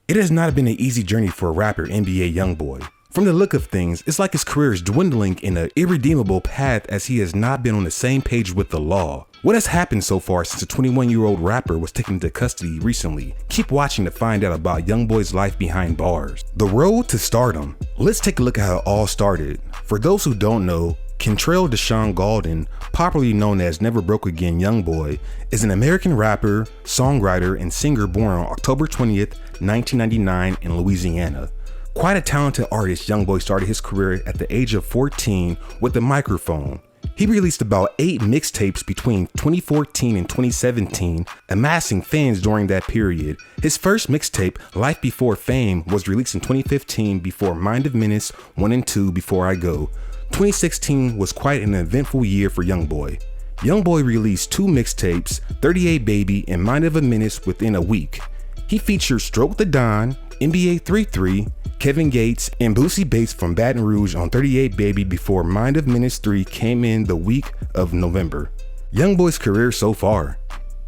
It has not been an easy journey for rapper NBA YoungBoy. From the look of things, it's like his career is dwindling in an irredeemable path as he has not been on the same page with the law. What has happened so far since a 21-year-old rapper was taken into custody recently? Keep watching to find out about YoungBoy's life behind bars. The road to stardom. Let's take a look at how it all started. For those who don't know, Kentrell Deshaun Gaulden, popularly known as Never Broke Again YoungBoy, is an American rapper, songwriter, and singer born on October 20th, 1999 in Louisiana. Quite a talented artist, YoungBoy started his career at the age of 14 with a microphone. He released about 8 mixtapes between 2014 and 2017, amassing fans during that period. His first mixtape, Life Before Fame, was released in 2015 before Mind of Menace 1 and 2 Before I Go. 2016 was quite an eventful year for YoungBoy. YoungBoy released 2 mixtapes, 38 Baby and Mind of a Menace, within a week. He featured Stroke the Don, NBA 3-3, Kevin Gates, and Boosie Bates from Baton Rouge on 38 Baby before Mind of Menace 3 came in the week of November. YoungBoy's career so far.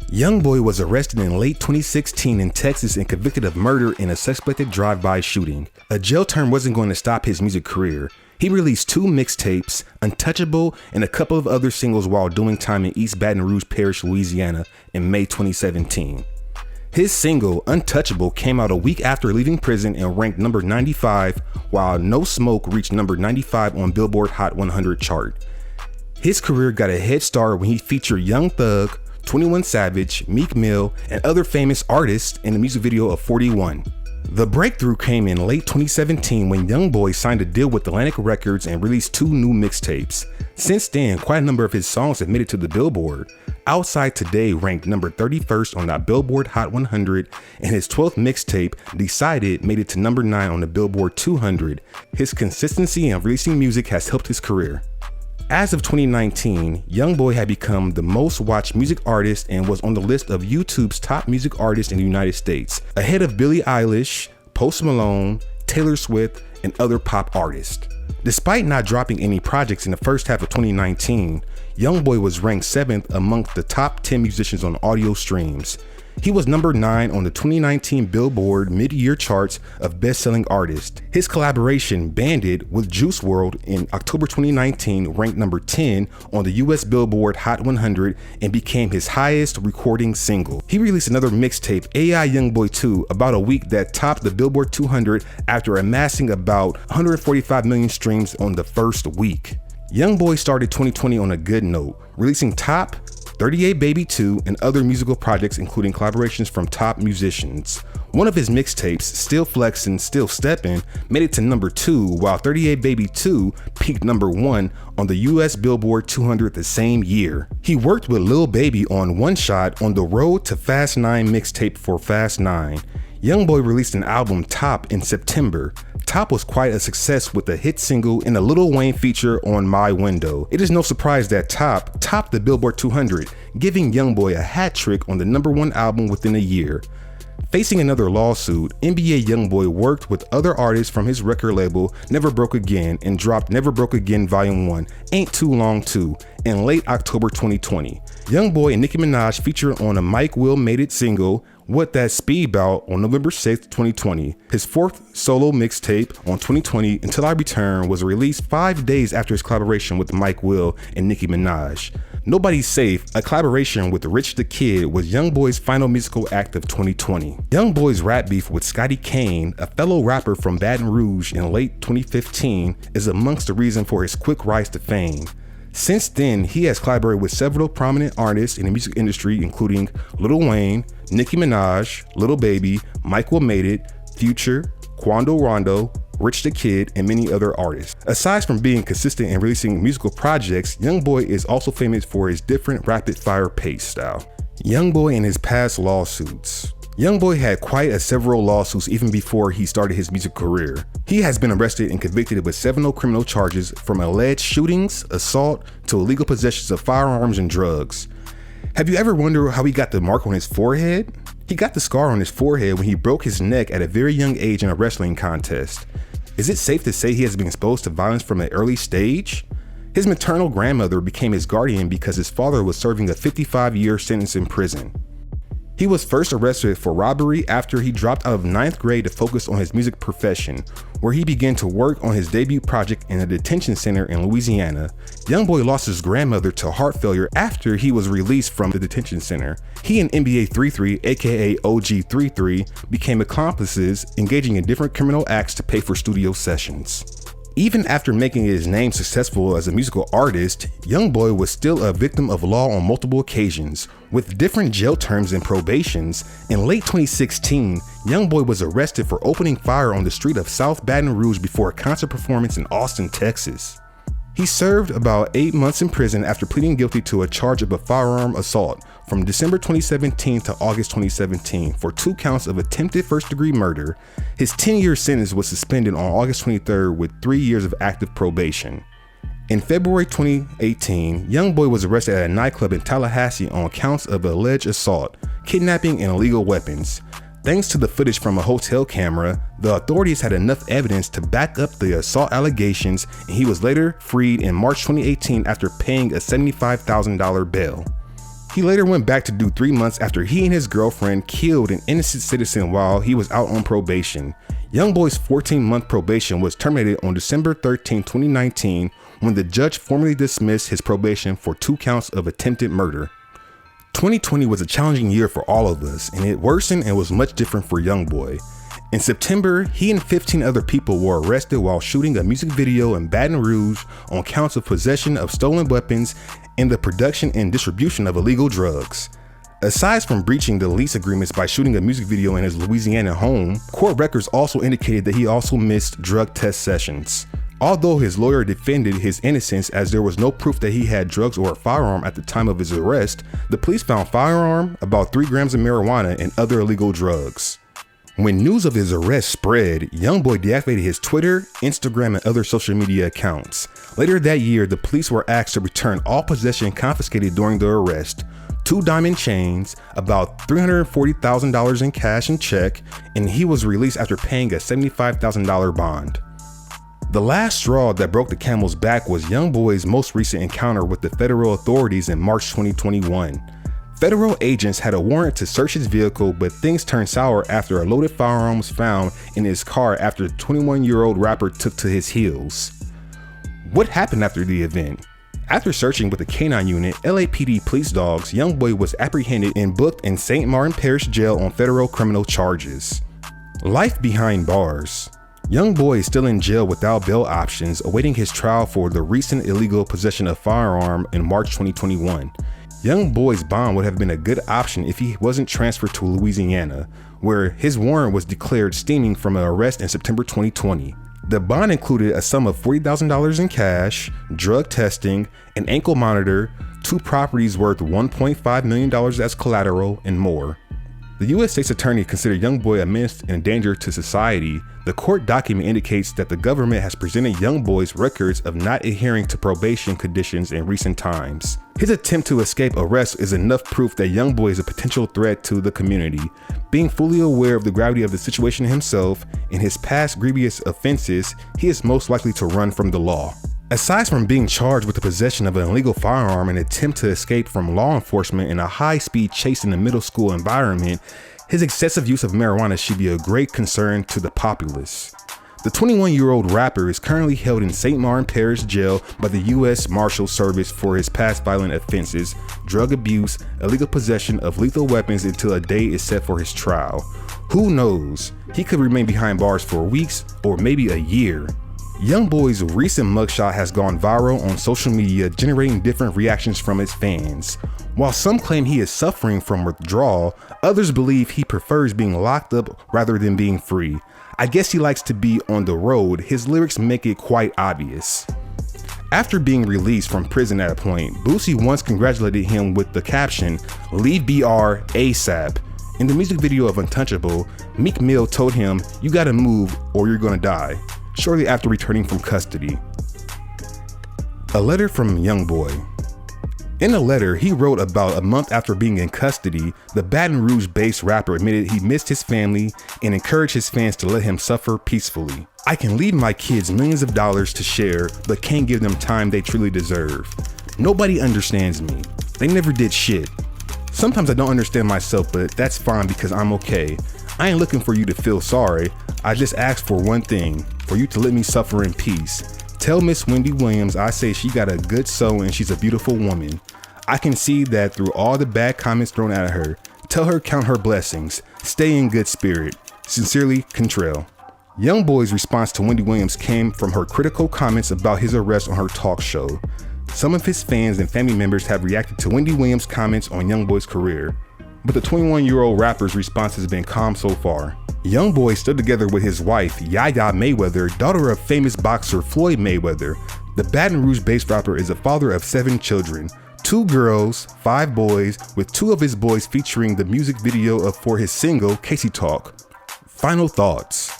YoungBoy was arrested in late 2016 in Texas and convicted of murder in a suspected drive-by shooting. A jail term wasn't going to stop his music career. He released 2 mixtapes, Untouchable, and a couple of other singles while doing time in East Baton Rouge Parish, Louisiana in May 2017. His single, Untouchable, came out a week after leaving prison and ranked number 95, while No Smoke reached number 95 on Billboard Hot 100 chart. His career got a head start when he featured Young Thug, 21 Savage, Meek Mill, and other famous artists in the music video of 41. The breakthrough came in late 2017 when YoungBoy signed a deal with Atlantic Records and released 2 new mixtapes. Since then, quite a number of his songs have made it to the Billboard. Outside Today ranked number 31st on the Billboard Hot 100, and his 12th mixtape, Decided, made it to number 9 on the Billboard 200. His consistency in releasing music has helped his career. As of 2019, YoungBoy had become the most watched music artist and was on the list of YouTube's top music artists in the United States, ahead of Billie Eilish, Post Malone, Taylor Swift, and other pop artists. Despite not dropping any projects in the first half of 2019, YoungBoy was ranked 7th amongst the top 10 musicians on audio streams. He was number 9 on the 2019 Billboard mid-year charts of best-selling artists. His collaboration, Bandit, with Juice WRLD in October 2019 ranked number 10 on the US Billboard Hot 100 and became his highest recording single. He released another mixtape, AI YoungBoy 2, about a week that topped the Billboard 200 after amassing about 145 million streams on the first week. YoungBoy started 2020 on a good note, releasing Top, 38 Baby 2, and other musical projects including collaborations from top musicians. One of his mixtapes, Still Flexin', Still Steppin', made it to number 2, while 38 Baby 2 peaked number 1 on the US Billboard 200 the same year. He worked with Lil Baby on One Shot on the Road to Fast 9 mixtape for Fast 9. YoungBoy released an album, Top, in September. Top was quite a success with a hit single and a Lil Wayne feature on My Window. It is no surprise that Top topped the Billboard 200, giving YoungBoy a hat trick on the number 1 album within a year. Facing another lawsuit, NBA YoungBoy worked with other artists from his record label Never Broke Again and dropped Never Broke Again Volume 1, Ain't Too Long 2, in late October 2020. YoungBoy and Nicki Minaj featured on a Mike Will Made It single, What That Speed Bout, on November 6, 2020. His 4th solo mixtape on 2020, Until I Return, was released 5 days after his collaboration with Mike Will and Nicki Minaj. Nobody's Safe, a collaboration with Rich the Kid, was YoungBoy's final musical act of 2020. YoungBoy's rap beef with Scotty Kane, a fellow rapper from Baton Rouge, in late 2015, is amongst the reason for his quick rise to fame. Since then, he has collaborated with several prominent artists in the music industry, including Lil Wayne, Nicki Minaj, Lil Baby, Mike Will Made It, Future, Quando Rondo, Rich the Kid, and many other artists. Aside from being consistent in releasing musical projects, YoungBoy is also famous for his different rapid-fire pace style. YoungBoy and his past lawsuits. YoungBoy had quite several lawsuits even before he started his music career. He has been arrested and convicted with 7 criminal charges, from alleged shootings, assault, to illegal possessions of firearms and drugs. Have you ever wondered how he got the mark on his forehead? He got the scar on his forehead when he broke his neck at a very young age in a wrestling contest. Is it safe to say he has been exposed to violence from an early stage? His maternal grandmother became his guardian because his father was serving a 55-year sentence in prison. He was first arrested for robbery after he dropped out of 9th grade to focus on his music profession, where he began to work on his debut project in a detention center in Louisiana. YoungBoy lost his grandmother to heart failure after he was released from the detention center. He and NBA 33, aka OG 33, became accomplices, engaging in different criminal acts to pay for studio sessions. Even after making his name successful as a musical artist, YoungBoy was still a victim of law on multiple occasions. With different jail terms and probations, in late 2016, YoungBoy was arrested for opening fire on the street of South Baton Rouge before a concert performance in Austin, Texas. He served about 8 months in prison after pleading guilty to a charge of a firearm assault from December 2017 to August 2017 for 2 counts of attempted first-degree murder. His 10-year sentence was suspended on August 23rd with 3 years of active probation. In February 2018, YoungBoy was arrested at a nightclub in Tallahassee on counts of alleged assault, kidnapping, and illegal weapons. Thanks to the footage from a hotel camera, the authorities had enough evidence to back up the assault allegations, and he was later freed in March 2018 after paying a $75,000 bail. He later went back to do 3 months after he and his girlfriend killed an innocent citizen while he was out on probation. YoungBoy's 14-month probation was terminated on December 13, 2019, when the judge formally dismissed his probation for 2 counts of attempted murder. 2020 was a challenging year for all of us, and it worsened and was much different for YoungBoy. In September, he and 15 other people were arrested while shooting a music video in Baton Rouge on counts of possession of stolen weapons and the production and distribution of illegal drugs. Aside from breaching the lease agreements by shooting a music video in his Louisiana home, court records also indicated that he also missed drug test sessions. Although his lawyer defended his innocence as there was no proof that he had drugs or a firearm at the time of his arrest, the police found firearm, about 3 grams of marijuana, and other illegal drugs. When news of his arrest spread, YoungBoy deactivated his Twitter, Instagram, and other social media accounts. Later that year, the police were asked to return all possession confiscated during the arrest: 2 diamond chains, about $340,000 in cash and check, and he was released after paying a $75,000 bond. The last straw that broke the camel's back was YoungBoy's most recent encounter with the federal authorities in March 2021. Federal agents had a warrant to search his vehicle, but things turned sour after a loaded firearm was found in his car after the 21-year-old rapper took to his heels. What happened after the event? After searching with a canine unit, LAPD police dogs, YoungBoy was apprehended and booked in St. Martin Parish Jail on federal criminal charges. Life behind bars. YoungBoy is still in jail without bail options, awaiting his trial for the recent illegal possession of firearm in March 2021. YoungBoy's bond would have been a good option if he wasn't transferred to Louisiana, where his warrant was declared stemming from an arrest in September 2020. The bond included a sum of $40,000 in cash, drug testing, an ankle monitor, 2 properties worth $1.5 million as collateral, and more. The U.S. State's Attorney considered YoungBoy a menace and a danger to society. The court document indicates that the government has presented YoungBoy's records of not adhering to probation conditions in recent times. His attempt to escape arrest is enough proof that YoungBoy is a potential threat to the community. Being fully aware of the gravity of the situation himself and his past grievous offenses, he is most likely to run from the law. Aside from being charged with the possession of an illegal firearm and attempt to escape from law enforcement in a high-speed chase in a middle school environment, his excessive use of marijuana should be a great concern to the populace. The 21-year-old rapper is currently held in St. Martin Parish Jail by the U.S. Marshal Service for his past violent offenses, drug abuse, illegal possession of lethal weapons until a date is set for his trial. Who knows? He could remain behind bars for weeks or maybe a year. YoungBoy's recent mugshot has gone viral on social media, generating different reactions from his fans. While some claim he is suffering from withdrawal, others believe he prefers being locked up rather than being free. I guess he likes to be on the road. His lyrics make it quite obvious. After being released from prison at a point, Boosie once congratulated him with the caption, "Leave BR ASAP." In the music video of Untouchable, Meek Mill told him, "You gotta move or you're gonna die," shortly after returning from custody. A letter from YoungBoy. In a letter he wrote about a month after being in custody, the Baton Rouge-based rapper admitted he missed his family and encouraged his fans to let him suffer peacefully. "I can leave my kids millions of dollars to share, but can't give them time they truly deserve. Nobody understands me. They never did shit. Sometimes I don't understand myself, but that's fine because I'm okay. I ain't looking for you to feel sorry. I just ask for one thing, for you to let me suffer in peace. Tell Miss Wendy Williams I say she got a good soul and she's a beautiful woman. I can see that through all the bad comments thrown at her. Tell her count her blessings. Stay in good spirit. Sincerely, Contrell. YoungBoy's response to Wendy Williams came from her critical comments about his arrest on her talk show. Some of his fans and family members have reacted to Wendy Williams' comments on YoungBoy's career, but the 21-year-old rapper's response has been calm so far. YoungBoy stood together with his wife, Yaya Mayweather, daughter of famous boxer Floyd Mayweather. The Baton Rouge-based rapper is a father of 7 children, 2 girls, 5 boys, with 2 of his boys featuring the music video for his single, Casey Talk. Final thoughts.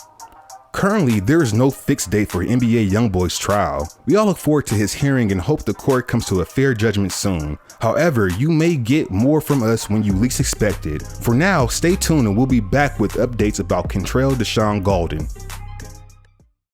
Currently, there is no fixed date for NBA YoungBoy's trial. We all look forward to his hearing and hope the court comes to a fair judgment soon. However, you may get more from us when you least expect it. For now, stay tuned and we'll be back with updates about Contrell Deshaun Gaulden.